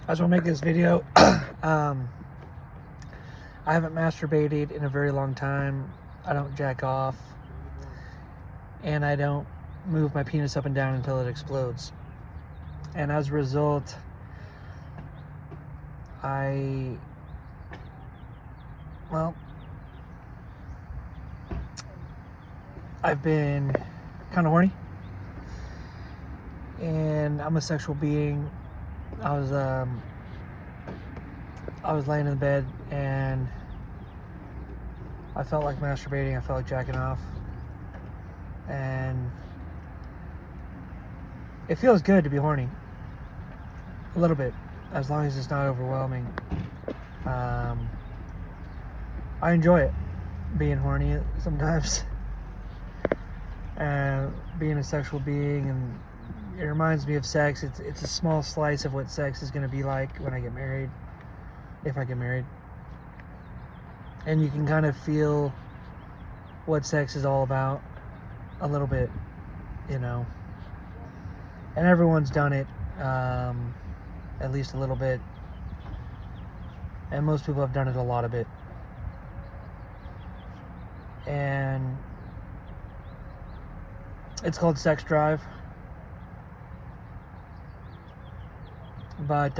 I just want to make this video. I haven't masturbated in a very long time. I don't jack off. And I don't move my penis up and down until it explodes. And as a result, I've been kind of horny. And I'm a sexual being. I was laying in bed and I felt like masturbating. I felt like jacking off, and it feels good to be horny, a little bit, as long as it's not overwhelming. I enjoy it, being horny sometimes, and being a sexual being, and it reminds me of sex. It's a small slice of what sex is going to be like when I get married, if I get married. And you can kind of feel what sex is all about a little bit, you know. And everyone's done it, at least a little bit. And most people have done it a lot of it. And it's called sex drive. But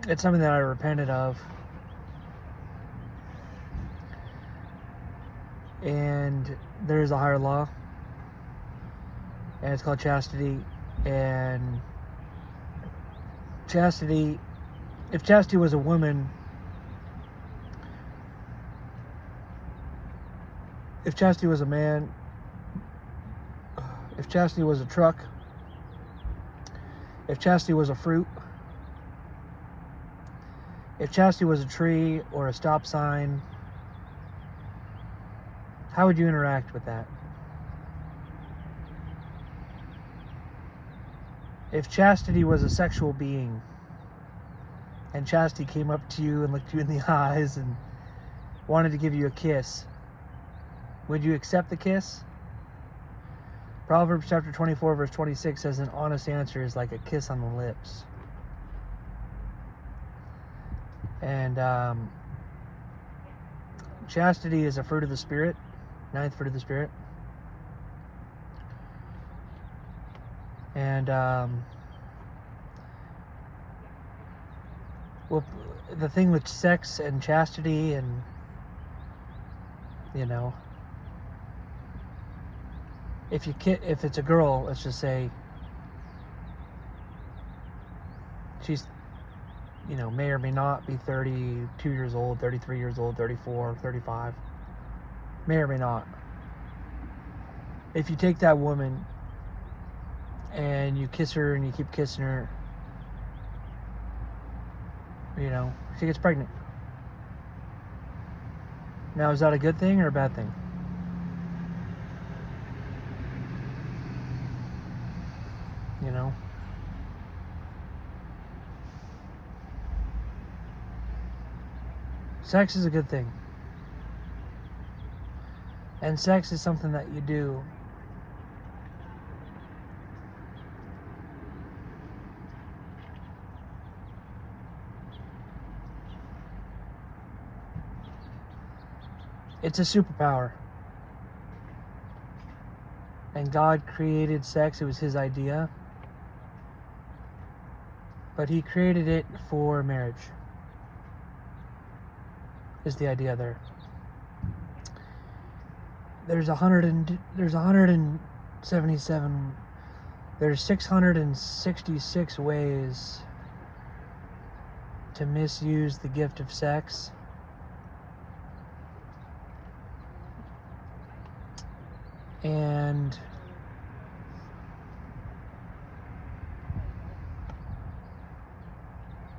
it's something that I repented of. And there is a higher law, and it's called chastity. And chastity, if chastity was a woman, if chastity was a man, if chastity was a truck, if chastity was a fruit, if chastity was a tree or a stop sign, how would you interact with that? If chastity was a sexual being, and chastity came up to you and looked you in the eyes and wanted to give you a kiss, would you accept the kiss? Proverbs chapter 24 verse 26 says an honest answer is like a kiss on the lips. And chastity is a fruit of the Spirit, 9th fruit of the Spirit. And well, the thing with sex and chastity, and you know, if it's a girl, let's just say she's, you know, may or may not be 32 years old, 33 years old, 34, 35, may or may not. If you take that woman and you kiss her and you keep kissing her, you know, she gets pregnant. Now, is that a good thing or a bad thing? You know? Sex is a good thing. And sex is something that you do. It's a superpower. And God created sex. It was His idea. But He created it for marriage. Is the idea there. There's 666 ways to misuse the gift of sex. And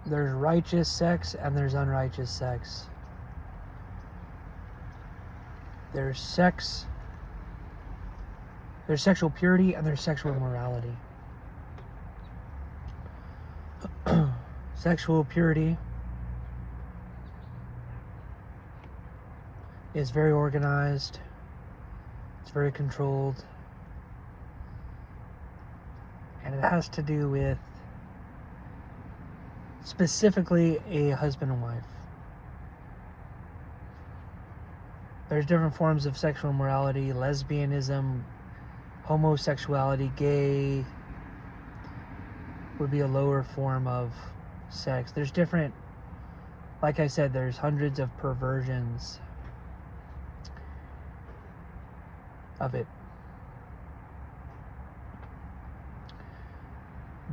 there's righteous sex and there's unrighteous sex. There's sexual purity and there's sexual immorality. Sexual purity is very organized. It's very controlled. And it has to do with specifically a husband and wife. There's different forms of sexual immorality: lesbianism, homosexuality, gay would be a lower form of sex. There's different, like I said, there's hundreds of perversions of it.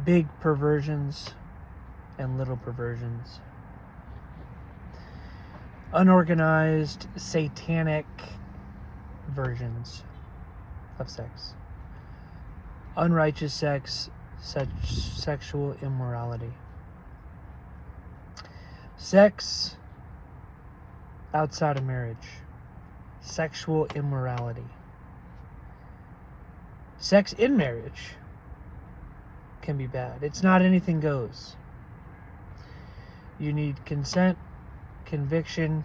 Big perversions and little perversions. Unorganized, satanic versions of sex. Unrighteous sex, sexual immorality. Sex outside of marriage. Sexual immorality. Sex in marriage can be bad. It's not anything goes. You need consent, conviction,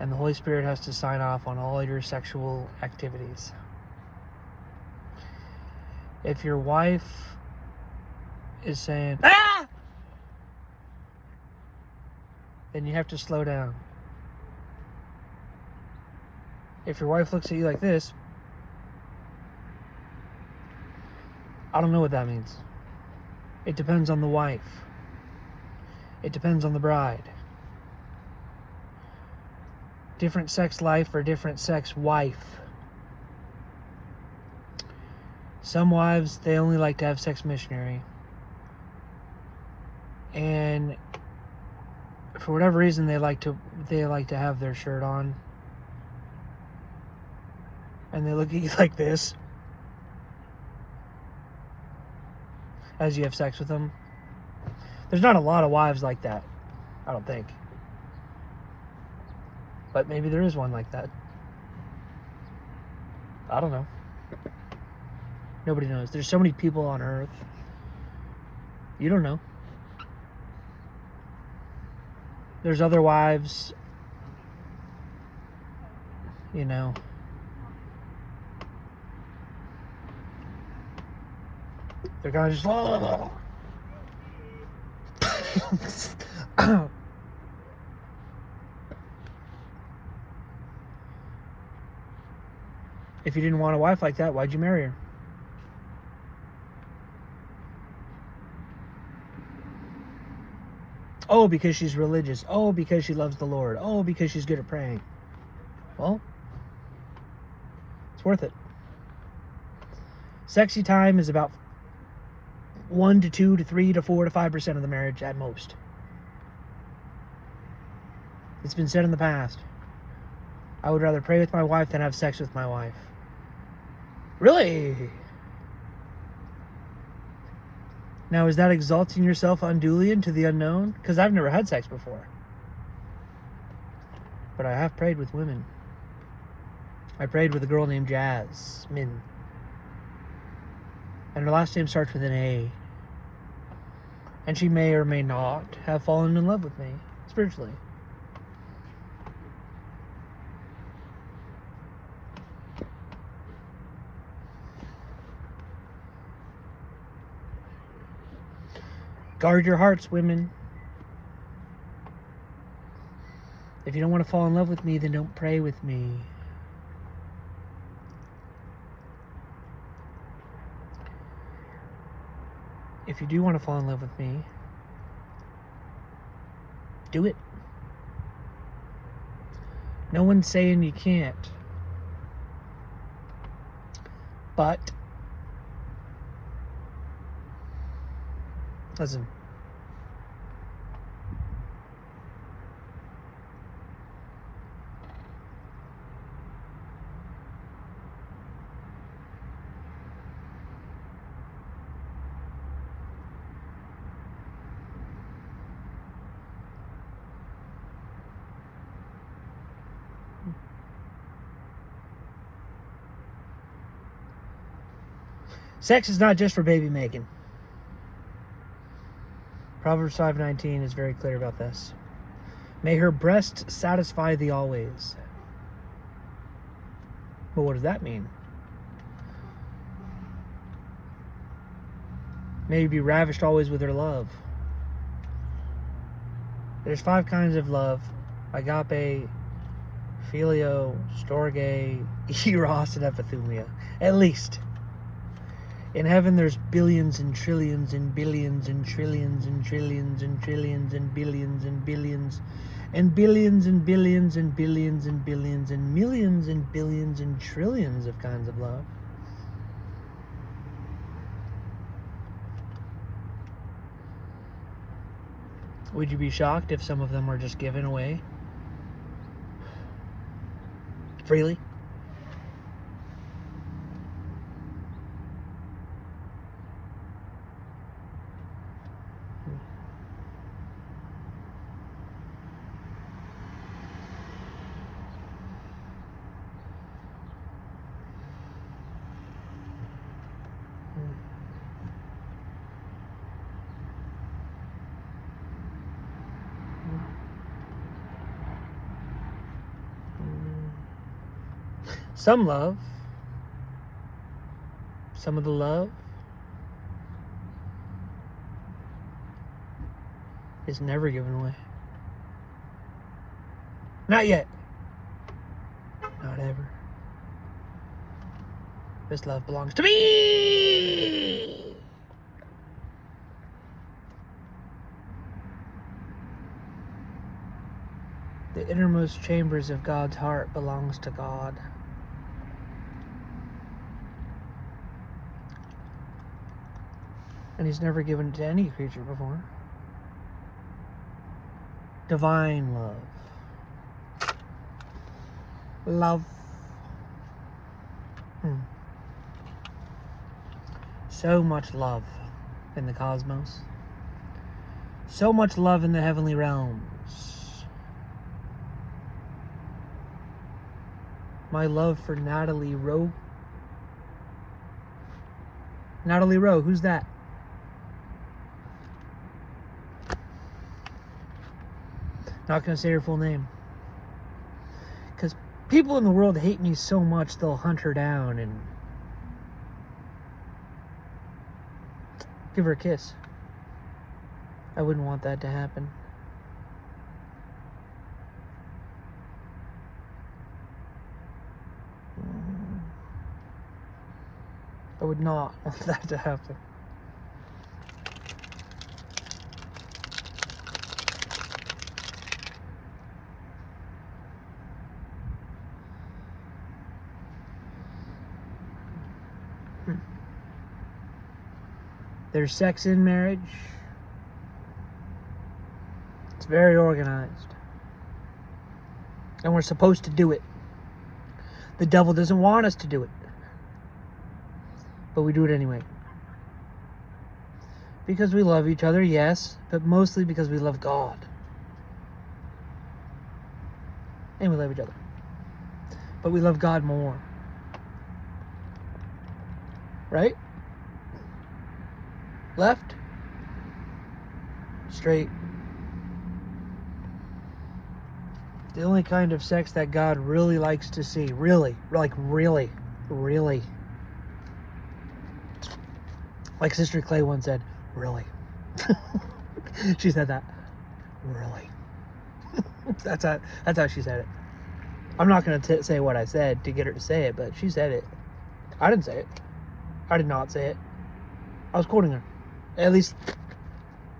and the Holy Spirit has to sign off on all your sexual activities. If your wife is saying, "Ah!" then you have to slow down. If your wife looks at you like this, I don't know what that means. It depends on the wife. It depends on the bride. Different sex life or different sex wife. Some wives, they only like to have sex missionary. And for whatever reason, they like to have their shirt on. And they look at you like this as you have sex with them. There's not a lot of wives like that, I don't think. But maybe there is one like that. I don't know. Nobody knows. There's so many people on earth. You don't know. There's other wives, you know. They're kind of just If you didn't want a wife like that, why'd you marry her? Oh, because she's religious. Oh, because she loves the Lord. Oh, because she's good at praying. Well, it's worth it. Sexy time is about 1 to 2 to 3 to 4 to 5% of the marriage at most. It's been said in the past. I would rather pray with my wife than have sex with my wife. Really? Now, is that exalting yourself unduly into the unknown? Because I've never had sex before. But I have prayed with women. I prayed with a girl named Jasmine. And her last name starts with an A. And she may or may not have fallen in love with me, spiritually. Guard your hearts, women. If you don't want to fall in love with me, then don't pray with me. If you do want to fall in love with me, do it. No one's saying you can't. But listen. Sex is not just for baby making. Proverbs 5:19 is very clear about this. May her breast satisfy thee always. But what does that mean? May you be ravished always with her love. There's 5 kinds of love: agape, phileo, storge, eros, and epithumia. At least. In heaven there's billions and trillions and billions and trillions and trillions and trillions and billions and billions and billions and billions and billions and billions and millions and billions and trillions of kinds of love. Would you be shocked if some of them were just given away freely? Some love, some of the love is never given away. Not yet. Not ever. This love belongs to me. The innermost chambers of God's heart belongs to God. And he's never given it to any creature before. Divine love. Love. So much love in the cosmos. So much love in the heavenly realms. My love for Natalie Rowe. Natalie Rowe, who's that? Not going to say her full name. Because people in the world hate me so much, they'll hunt her down and give her a kiss. I wouldn't want that to happen. I would not want that to happen. There's sex in marriage. It's very organized. And we're supposed to do it. The devil doesn't want us to do it. But we do it anyway. Because we love each other, yes, but mostly because we love God. And we love each other. But we love God more. Right? Left, straight. The only kind of sex that God really likes to see, really, like really. Like Sister Clay once said, really. She said that, really. That's how she said it. I'm not going to say what I said to get her to say it, but she said it. I didn't say it. I did not say it. I was quoting her. At least,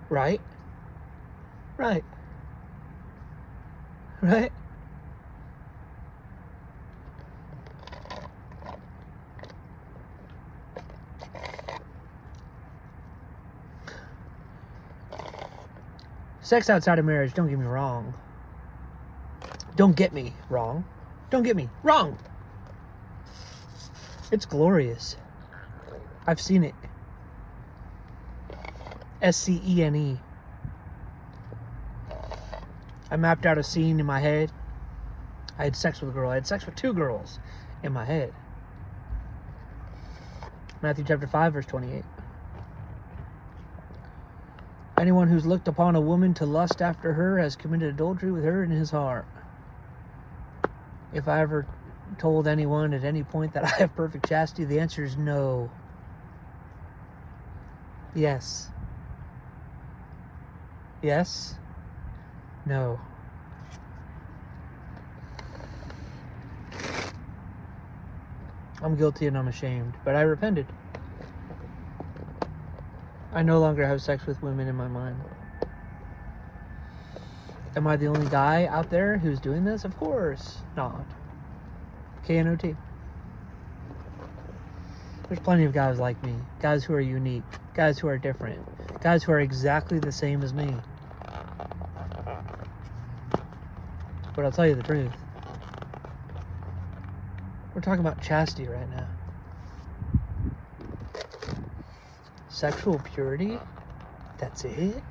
right? Right. Right? Sex outside of marriage, don't get me wrong. Don't get me wrong. Don't get me wrong. It's glorious. I've seen it. SCENE. I mapped out a scene in my head. I had sex with a girl. I had sex with 2 girls in my head. Matthew chapter 5, verse 28. Anyone who's looked upon a woman to lust after her has committed adultery with her in his heart. If I ever told anyone at any point that I have perfect chastity, the answer is no. Yes. Yes. No. I'm guilty and I'm ashamed, but I repented. I no longer have sex with women in my mind. Am I the only guy out there who's doing this? Of course not. KNOT. There's plenty of guys like me. Guys who are unique. Guys who are different. Guys who are exactly the same as me. But I'll tell you the truth. We're talking about chastity right now. Sexual purity? That's it?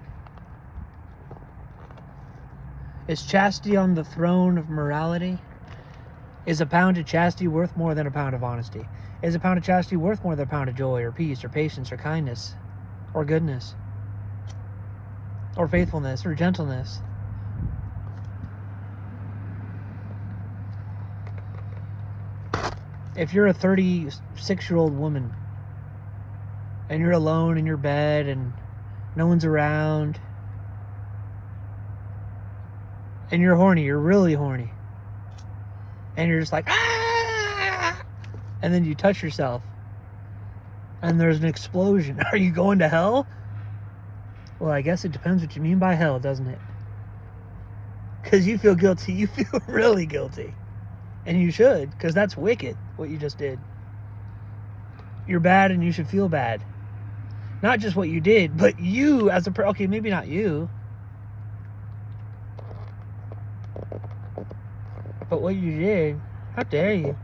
Is chastity on the throne of morality? Is a pound of chastity worth more than a pound of honesty? Is a pound of chastity worth more than a pound of joy or peace or patience or kindness or goodness or faithfulness or gentleness? If you're a 36-year-old woman and you're alone in your bed and no one's around and you're horny, you're really horny, and you're just like, ah, and then you touch yourself and there's an explosion. Are you going to hell? Well, I guess it depends what you mean by hell, doesn't it? Because you feel guilty. You feel really guilty. And you should, because that's wicked, what you just did. You're bad and you should feel bad. Not just what you did, but you as a person. Okay, maybe not you. But what you did, how dare you?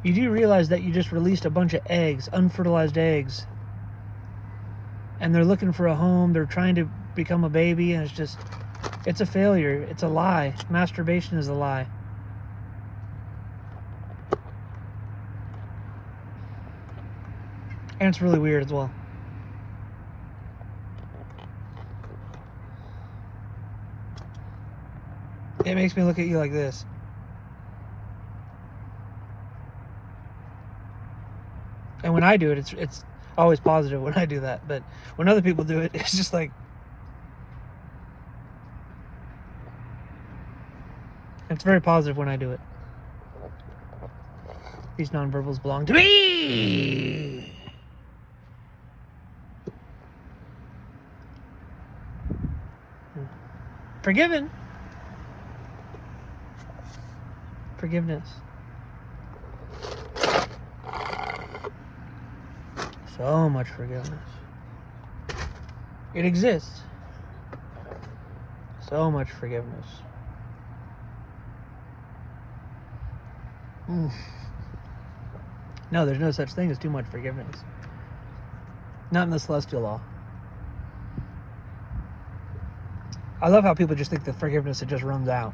You do realize that you just released a bunch of eggs, unfertilized eggs. And they're looking for a home. They're trying to become a baby. And it's a failure. It's a lie. Masturbation is a lie. And it's really weird as well. It makes me look at you like this. And when I do it, it's always positive when I do that. But when other people do it, it's just like... It's very positive when I do it. These nonverbals belong to me! Forgiven. Forgiveness. So much forgiveness. It exists. So much forgiveness. No, there's no such thing as too much forgiveness. Not in the celestial law. I love how people just think that forgiveness, it just runs out.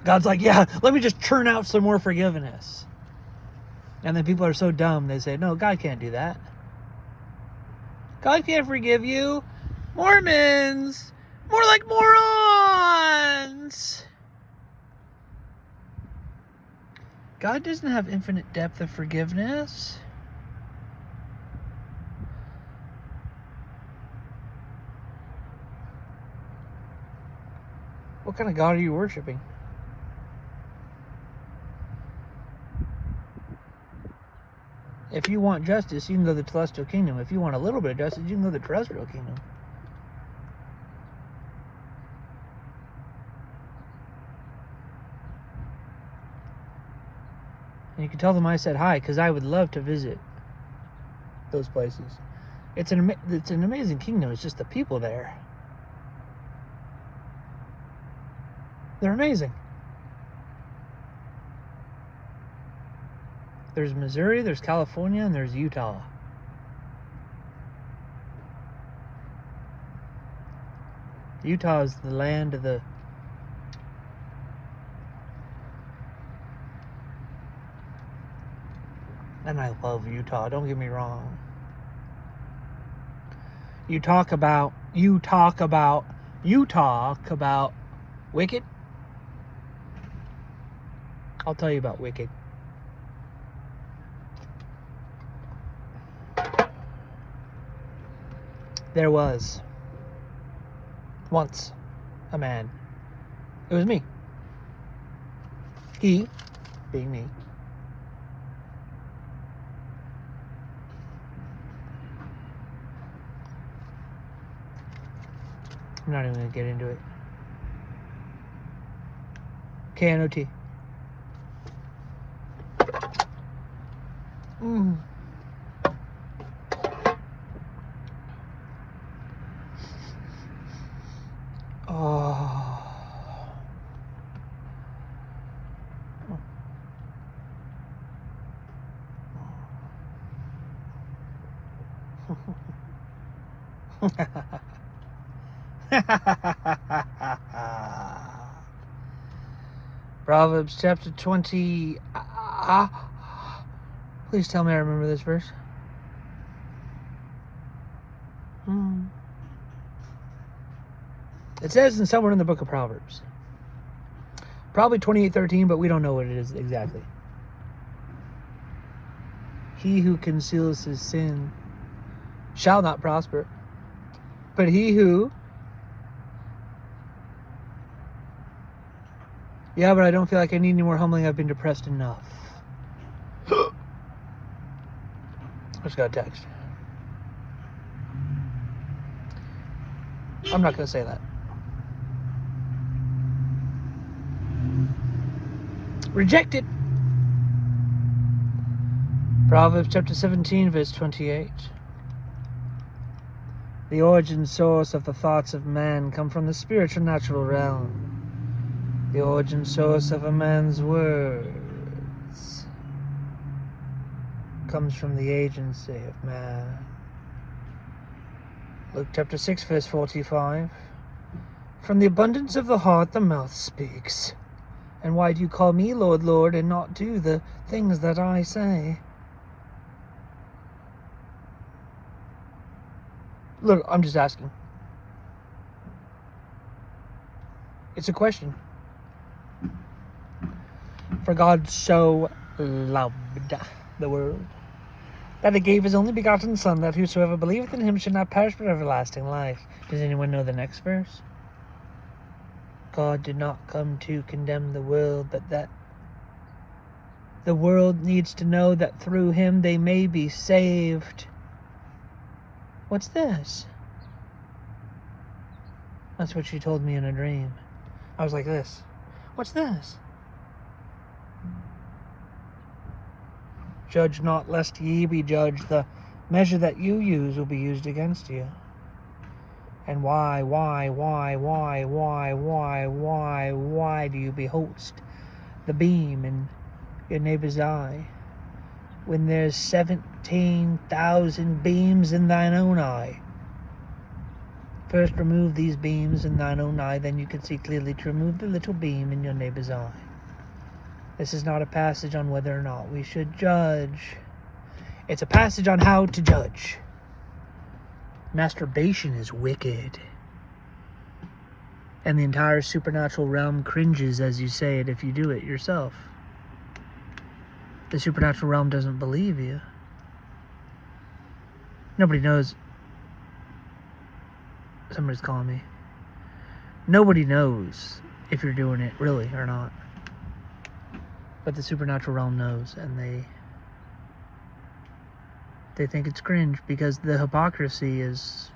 God's like, yeah, let me just churn out some more forgiveness. And then people are so dumb, they say, no, God can't do that. God can't forgive you. Mormons! More like morons! God doesn't have infinite depth of forgiveness. What kind of God are you worshiping? If you want justice, you can go to the celestial kingdom. If you want a little bit of justice, you can go to the terrestrial kingdom. And you can tell them I said hi, because I would love to visit those places. It's an amazing kingdom. It's just the people there. They're amazing. There's Missouri, there's California, and there's Utah. Utah is the land of the... And I love Utah, don't get me wrong. You talk about wicked. I'll tell you about wicked. There was once a man. It was me. He, being me. I'm not even going to get into it. KNOT. Oh. Proverbs chapter 20. Please tell me I remember this verse. It says in somewhere in the book of Proverbs. Probably 28:13, but we don't know what it is exactly. He who conceals his sin shall not prosper, but he who... Yeah, but I don't feel like I need any more humbling. I've been depressed enough. I just got a text. I'm not going to say that. Rejected. Proverbs chapter 17, verse 28. The origin source of the thoughts of man come from the spiritual natural realm. The origin source of a man's words comes from the agency of man. Luke chapter 6, verse 45. From the abundance of the heart the mouth speaks. And why do you call me Lord, Lord, and not do the things that I say? Look, I'm just asking. It's a question. For God so loved the world, that he gave his only begotten Son, that whosoever believeth in him should not perish but everlasting life. Does anyone know the next verse? God did not come to condemn the world, but that the world needs to know that through him they may be saved. What's this? That's what she told me in a dream. I was like this. What's this? Judge not, lest ye be judged. The measure that you use will be used against you. And why do you behold the beam in your neighbor's eye, when there's 17,000 beams in thine own eye? First remove these beams in thine own eye, then you can see clearly to remove the little beam in your neighbor's eye. This is not a passage on whether or not we should judge. It's a passage on how to judge. Masturbation is wicked. And the entire supernatural realm cringes as you say it if you do it yourself. The supernatural realm doesn't believe you. Nobody knows. Somebody's calling me. Nobody knows if you're doing it really or not. But the supernatural realm knows, and they think it's cringe because the hypocrisy it's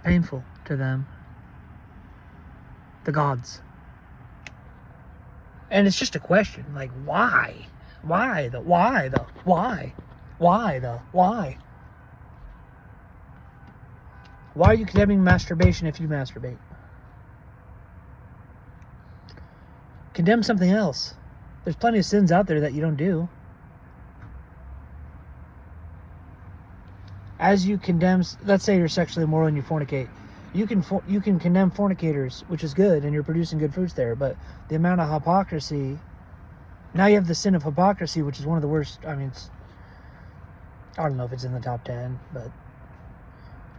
painful to them. The gods. And it's just a question, like, why? Why? Why? Why are you condemning masturbation if you masturbate? Condemn something else. There's plenty of sins out there that you don't do. As you condemn, let's say you're sexually immoral and you fornicate. You can condemn fornicators, which is good, and you're producing good fruits there. But the amount of hypocrisy, now you have the sin of hypocrisy, which is one of the worst. I mean, I don't know if it's in the top 10, but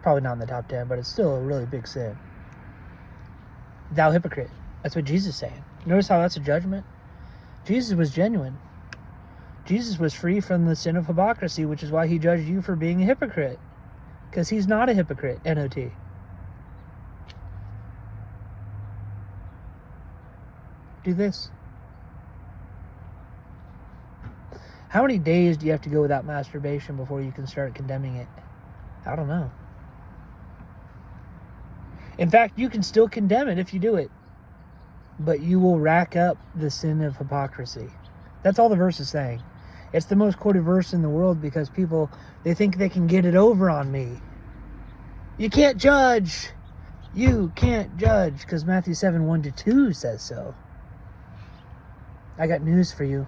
probably not in the top 10. But it's still a really big sin. Thou hypocrite. That's what Jesus is saying. Notice how that's a judgment. Jesus was genuine. Jesus was free from the sin of hypocrisy, which is why he judged you for being a hypocrite. Because he's not a hypocrite, N-O-T. Do this. How many days do you have to go without masturbation before you can start condemning it? I don't know. In fact, you can still condemn it if you do it. But you will rack up the sin of hypocrisy. That's all the verse is saying. It's the most quoted verse in the world because people, they think they can get it over on me. You can't judge. You can't judge because Matthew 7, 1-2 says so. I got news for you.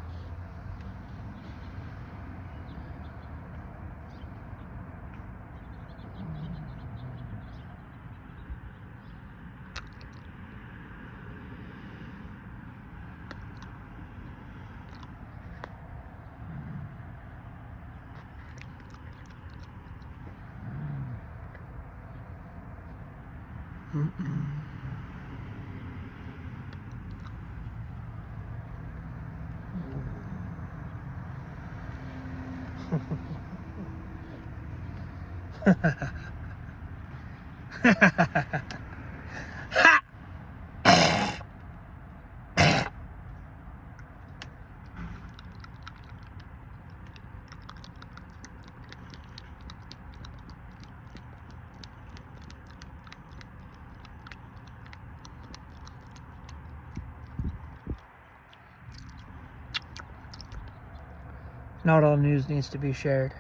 Not all news needs to be shared.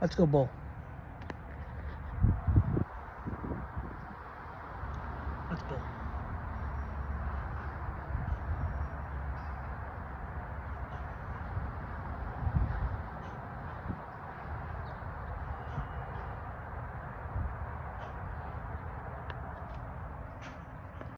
Let's go, Bull.